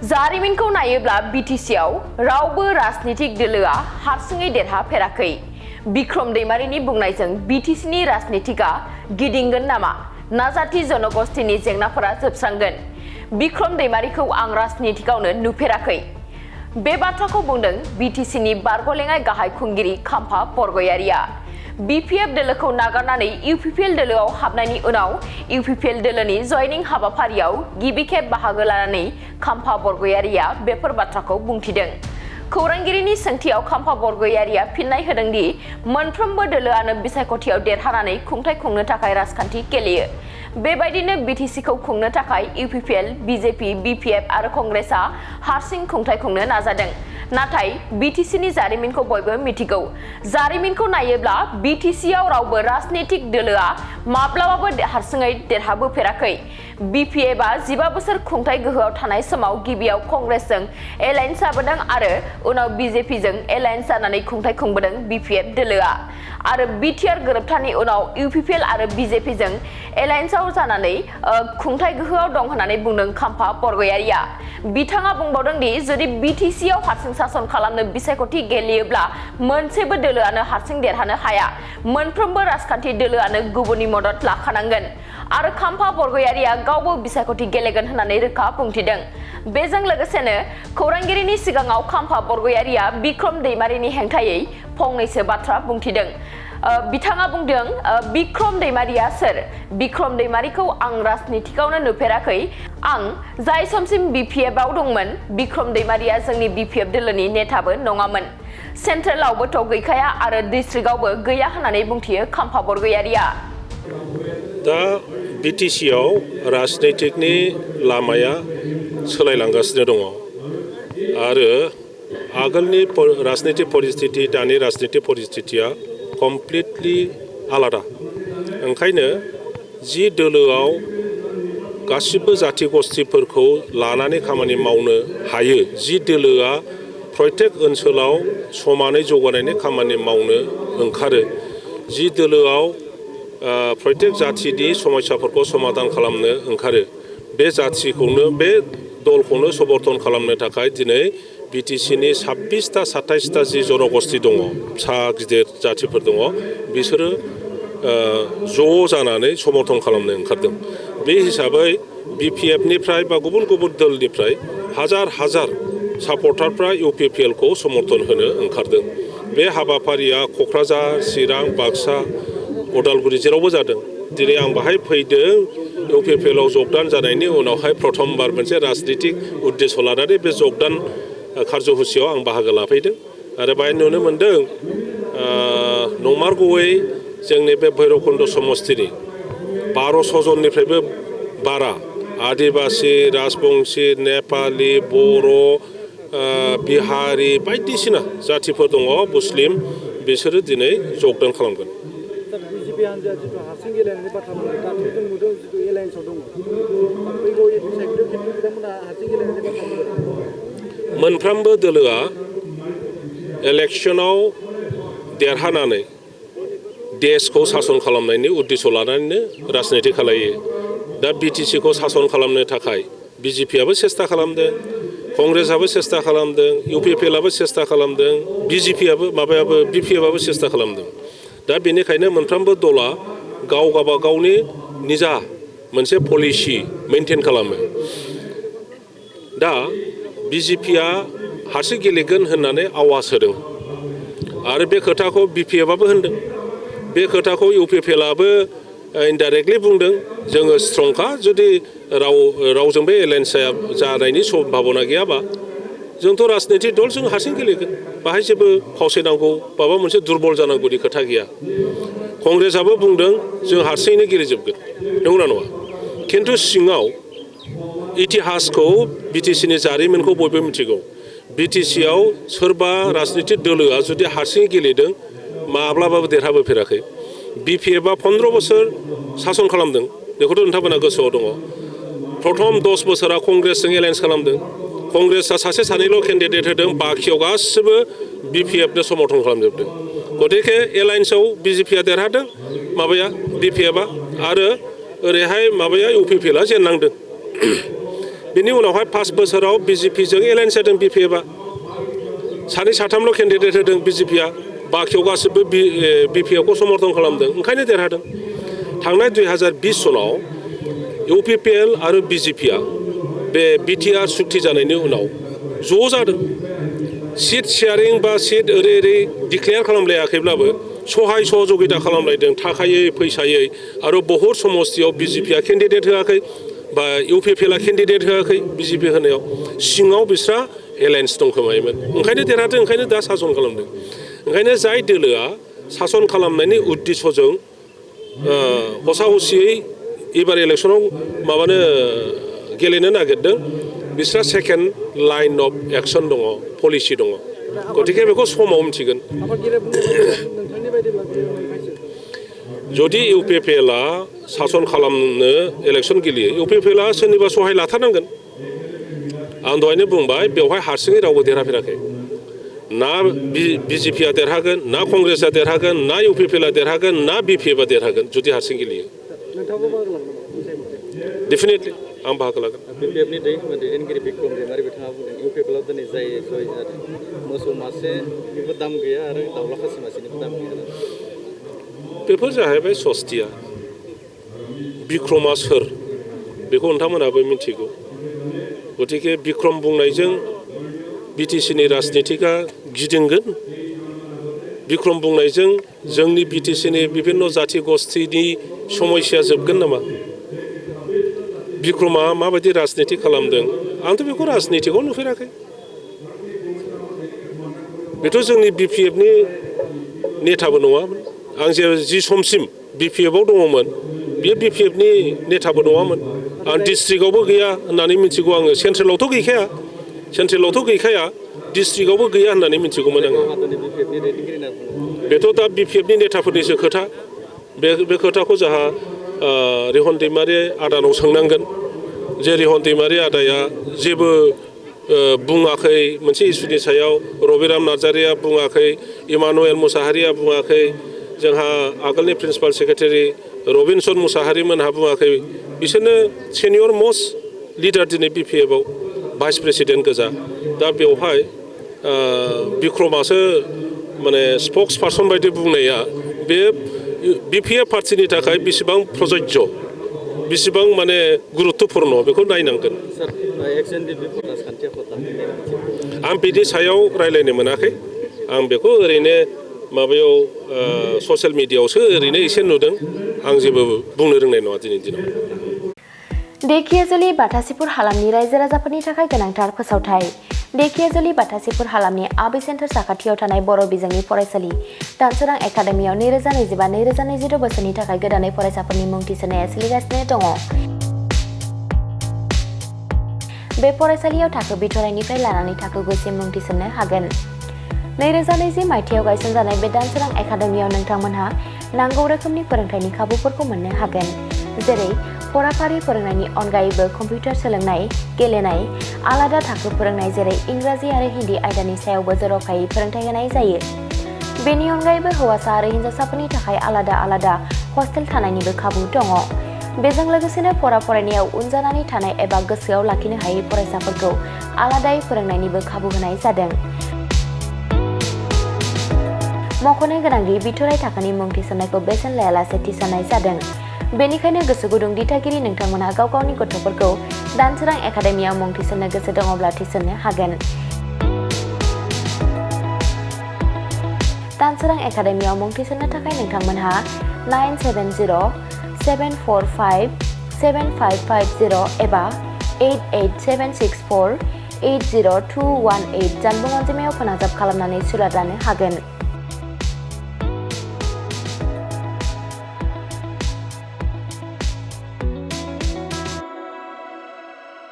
जारिमिनखौ नायोब्ला बिटिसिआव रावबो राजनीतिक दोलोआ हारसिङै देरहाफेराखै। बिक्रम दैमारिनि बुंनायजों बिटिसिनि राजनीतिका गिदिंगोन नामा? नाजाति जनगोष्ठीनि जेंनाफोरा जोबस्रांगोन? बिक्रम दैमारिखौ आं राजनीतिकावनो नुफेराखै। बे बाथ्राखौ बुंदों बिटिसिनि बारग'लेङाइ गाहाय खुंगिरि खाम्फा बरगयारिया। बिपिएफ दोलोखौ नागारनानै इउपिपिएल दोलोआव हाबनायनि उनाव इउपिपिएल दोलोनि जयनिं हाबाफारियाव गिबि खेब बाहागो लानानै खाम्फा बरगयारिया बेफोर बाथ्राखौ बुंथिदों। खौरांगिरिनि सोंथियाव खाम्फा बरगयारिया फिननाय होदों दि मोनफ्रोमबो दोलोआनो बिसायख'थियाव देरहानानै खुंथाय खुंनो थाखाय राजखान्थि गेलेयो। बेबायदिनो बिटिसिखौ खुंनो थाखाय इउपिपिएल, बिजेपि, बिपिएफ आरो कंग्रेसआ हारसिं खुंथाय खुंनो नाजादों। नाथाय बिटिसिनि जारिमिनखौ बयबो मिथिगौ। जारिमिनखौ नायोब्ला बिटिसिआव रावबो राजनीतिक दोलोआ माब्लाबाबो हारसिङै देरहाबोफेराखै। बिपिएफआ 15 बोसोर खुंथाय गोहोआव थानाय समाव गिबियाव कंग्रेसजों एलायन्स जाबोदों आरो उनाव बिजेपिजों एलायन्स जानानै खुंथाय खुंबोदों बिपिएफ दोलोआ। आरो बिटिआर गोरोबथानि उनाव इउपिपिएल आरो बिजेपिजों एलायन्सआव जानानै खुंथाय गोहोआव दं होननानै बुंदों खाम्फा बरगयारिया। बिथाङा बुंबावदों दि जुदि बिटिसिआव हारसिं सासन खालामनो बिसायख'थि गेलेयोब्ला मोनसेबो दोलोआनो हारसिं देरहानो हाया। मोनफ्रोमबो राजखान्थि दोलोआनो गुबुननि मदद लाखानांगोन। आरो खाम्फा बरगयारिया गावबो बिसायख'थि गेलेगोन होननानै रोखा बुंथिदों। बेजों लोगोसेनो खौरांगिरिनि सिगाङाव खाम्फा बरगयारिया बिक्रम दैमारिनि हेंथायै फंनैसो बाथ्रा बुंथिदों। बिथाङा बुंदों, बिक्रम दैमारिया सोर? बिक्रम दैमारिखौ आं राजनीतिकावनो नुफेराखै। आं जाय समसिम बिपिएफआव दंमोन, बिक्रम दैमारिया जोंनि बिपिएफ दोलोनि नेताबो नङामोन। सेन्ट्रेलावबोथ' गैखाया आरो डिस्ट्रिक्टआवबो गैया होननानै बुंथियो खाम्फा बरगयारिया। दा बिटिसिआव राजनीतिकनि लामाया सोलायलांगासिनो दङ आरो आगोलनि राजनीतिक परिस्थिति दानि राजनीतिक परिस्थितिया कमप्लिटलि आलादा। ओंखायनो जि दोलोआव गासिबो जाथि गस्थिफोरखौ लानानै खामानि मावनो हायो, जि दोलोआ प्रत्येक ओनसोलाव समानै जौगानायनि खामानि मावनो ओंखारो, जि दोलोआव प्रत्येक जाथिनि समस्याफोरखौ समाधान खालामनो ओंखारो, बे जाथिखौनो बे दलखौनो समर्थन खालामनो थाखाय दिनै बिटिसिनि 26टा 27टा जि जनगोष्ठी दङ, फिसा गिदिर जाथिफोर दङ, बिसोरो ज' जानानै समर्थन खालामनो ओंखारदों। बे हिसाबै बिपिएफनिफ्राय बा गुबुन गुबुन दोलनिफ्राय हाजार हाजार सापर्टारफ्रा इउपिपिएलखौ समर्थन होनो ओंखारदों। बे हाबाफारिया क'क्राझार, चिरां, बाक्सा, उदालगुरि जेरावबो जादों। दिनै आं बाहाय फैदों इउपिपिएलआव जगदान जानायनि उनावहाय प्रथमबार मोनसे राजनीतिक उद्देश्य लानानै बे जगदान कार्जहुसियाव आं बाहागो लाफैदों आरो बाहाय नुनो मोन्दों नंमारगौयै जोंनि बे भैरबकुन्द समस्तिनि 1200 जननिफ्रायबो बारा आदिबासि, राजबंसि, नेपालि, बर', बिहारि बायदिसिना जाथिफोर दङ, मुस्लिम, बिसोरो दिनै जगदान खालामगोन। बिजेपि हान्जाया जिथु हारसिं गेलेनायनि बाथ्रा बुंदों, दाथ' जों नुदों जिथु एलायन्सआव दङ, फैगौ बिसायख'थियाव खिन्थु बिथांमोना हारसिं गेलेनायनि बाथ्रा बुंदों। मोनफ्रोमबो दोलोआ इलेक्सनाव देरहानानै देशखौ सासन खालामनायनि उद्देश्य लानानैनो राजनीति खालायो। दा बिटिसिखौ सासन खालामनो थाखाय बिजेपिआबो सेस्था खालामदों, कंग्रेसआबो सेस्था खालामदों, इउपिपिएलआबो सेस्था खालामदों, बिपिएफआबो सेस्था खालामदों। दा बेनिखायनो मोनफ्रोमबो दला गाव गावबागावनि निजा मोनसे पलिसि मेनटेन खालामो। दा बिजेपिआ हारसिं गेलेगोन होननानै आवाज होदों आरो बे खोथाखौ बिपिएफआबो होनदों, बे खोथाखौ इउपिपिएलआबो इनडाइरेक्टलि बुंदों। जोङो स्ट्रंखा, जुदि रावजोंबो एलायन्स जानायनि सम्भाबना गैयाबा जोंथ' राजनीतिक दल, जों हारसिं गेलेगोन, बाहाय जेबो फावसायनांगौ माबा मोनसे दुरबल जानांगौनि खोथा गैया। कंग्रेसआबो बुंदों जों हारसिङैनो गेलेजोबगोन, नंगौना नङा? खिन्थु सिङाव इतिहासखौ बिटिसिनि जारिमिनखौ बयबो मिथिगौ। बिटिसिआव सोरबा राजनीतिक दोलोआ जुदि हारसिङै गेलेदों माब्लाबाबो देरहाबोफेराखै। बिपिएफआ 15 बोसोर सासन खालामदों, बेखौथ' नोंथांमोना गोसोआव दङ। प्रथम 10 बोसोरा कंग्रेसजों एलायन्स खालामदों, कंग्रेसआ सासे सानैल' केन्डिडेट होदों, बाखियाव गासिबो बिपिएफनो समर्थन खालामजोबदों। गतिके एलायन्सआव बिजेपिआ देरहादों, बिपिएफआ, आरो ओरैहाय इउपिपिएलआ जेननांदों। बिनि उनावहाय 5 बोसोराव बिजेपिजों एलायन्स जादों बिपिएफआ सानै साथामल' केन्डिडेट होदों बिजेपिआ बाखियाव गासिबो बिपिएफखौ समर्थन खालामदों ओंखायनो देरहादों थांनाय 2020 सनाव इउपिपिएल आरो बिजेपिआ बे बिटिआर सुक्ति जानायनि उनाव ज' जादों सीट शेयारिं बा सीट ओरै डिक्लेयार खालामलायाखैब्लाबो सहाय सहযোगिता खालामलायदों थाखायै फैसायै आरो बहुत समस्तियाव बिजेपिआ केन्डिडेट होआखै बा इउपिपिएलआ केन्डिडेट होआखै बिजेपि होनायाव सिङाव बिस्रा एलायन्स दंखोमायोमोन ओंखायनो देरहादों ओंखायनो दा सासन खालामदों ओंखायनो जाय दोलोआ सासन खालामनायनि उद्देश्यजों हसा हसियै एबार इलेक्सनाव माबानो गेलेनो नागिरदों बिस्रा सेकेन्ड लाइन अफ एक्सन दङ पलिसि दङ गतिके बेखौ समाव मिथिगोन जुदि इउपिपिएलआ सासन खालामनो इलेक्सन गेलेयो इउपिपिएलआ सोरनिबा सहाय लाथारनांगोन आं दहायनो बुंबाय बेवहाय हारसिङै रावबो देरहाफेराखै ना बिजेपिआ देरहागोन ना कंग्रेसआ देरहागोन ना इउपिपिएलआ देरहागोन ना बिपिएफआ देरहागोन जुदि हारसिं गेलेयो डेफिनेटलि आं बाहागो लागोन बिपिएफनि दैदेनगिरि बिक्रम दैमारि बिथाङा बुंदों इउपिपिएलआव दिनै जाय जय जादों मोसौ मासेनिबो दाम गैया आरो दाउला खासि मासेनिबो दाम गैया बेफोर जाहैबाय सस्तिया बिक्रमआ सोर बेखौ नोंथांमोनहाबो मिथिगौ गतिके बिक्रम बुंनायजों बिटिसिनि राजनितिकआ गिदिंगोन बिक्रम बुंनायजों जोंनि बिटिसिनि बिभिन्न जाति गस्थिनि समस्या जोबगोन नामा बिक्रमा माबायदि राजनिति खालामदों आंथ' बेखौ राजनितिखौ नुफेराखै बेथ' जोंनि बिपिएफनि नेताबो नङामोन आं जि समसिम बिपिएफआव दङमोन बेयो बिपिएफनि नेताबो नङामोन आं डिस्ट्रिक्टआवबो गैया होननानै मिथिगौ आङो सेन्ट्रेलावथ' गैखाया डिस्ट्रिक्टआवबो गैया होननानै मिथिगौमोन आङो बेथ' दा बिपिएफनि नेताफोरनिसो खोथा बे खोथाखौ जोंहा रिहन दैमारि आदानाव सोंनांगोन जे रिहन दैमारि आदाया जेबो बुङाखै मोनसे इस्युनि सायाव रबिराम नार्जारिया बुङाखै इमानुएल मुसाहारिया बुङाखै जोंहा आगोलनि प्रिन्सिपाल सेक्रेटारि रबिनसन मुसाहारि मोनहा बुङाखै बिसोरनो सेनियर मस्ट लिडार दिनै बिपिएफआव भाइस प्रेसिडेन्ट गोजा दा बेवहाय बिक्रमासो माने स्पक्स पार्सन बायदि बुंनाया बे बिपिएफ पार्टिनि थाखाय बेसेबां प्रयोज्य बेसेबां माने गुरुत्वपूर्ण बेखौ नायनांगोन आं बिनि सायाव रायलायनो मोनाखै आं बेखौ ओरैनो माबायाव ससियेल मिडियायावसो ओरैनो एसे नुदों आं जेबो बुंनो रोंनाय नङा दिनैनि दिनाव धेकियाजुलि बाथासिपुर हालामनि रायजो राजाफोरनि थाखाय गोनांथार फोसावथाय धेकियाजुलि बाथासिपुर हालामनि आबि सेन्टार साखाथियाव थानाय बर' बिजोंनि फरायसालि दानसोरां एकाडेमियाव 2025-2026 बोसोरनि थाखाय गोदानै फरायसाफोरनि मुं थिसननाया सोलिगासिनो दङ बे फरायसालियाव थाखो बिथराइनिफ्राय लानानै थाखो 9सिम मुं थिसननो हागोन 2020 मायथाइयाव गायसनजानाय बे दानसोरां एकाडेमियाव नोंथांमोनहा नांगौ रोखोमनि फोरोंथायनि खाबुफोरखौ मोननो हागोन जेरै फराफारि फोरोंनायनि अनगायैबो कम्पिउटार सोलोंनाय गेलेनाय आलादा थाखो फोरोंनाय जेरै इंराजि आरो हिन्दी आयदानि सायावबो जर'खायै फोरोंथाय होनाय जायो बेनि अनगायैबो हौवासा आरो हिन्जावसाफोरनि थाखाय आलादा हस्टेल थानायनिबो खाबु दङ बेजों लोगोसेनो फरायनायाव उन जानानै थानाय एबा गोसोआव लाखिनो हायै फरायसाफोरखौ आलादायै फोरोंनायनिबो खाबु होनाय जादों मख'नो गोनांदि बिथराइ थाखोनि मुं थिसननायखौ बेसेन लायालासे थिसननाय जादों बेनिखायनो गोसो गुदुं दिथागिरि नोंथांमोनहा गाव गावनि गथ'फोरखौ दानसोरां एकाडेमियाव मुं थिसननो गोसो दङब्ला थिसननो हागोन दानसोरां एकाडेमियाव मुं थिसननो थाखाय नोंथांमोनहा 970-745-7550 एबा 88764-80218 जानबुं अनजिमायाव फोनांजाब खालामनानै सुलाद लानो हागोन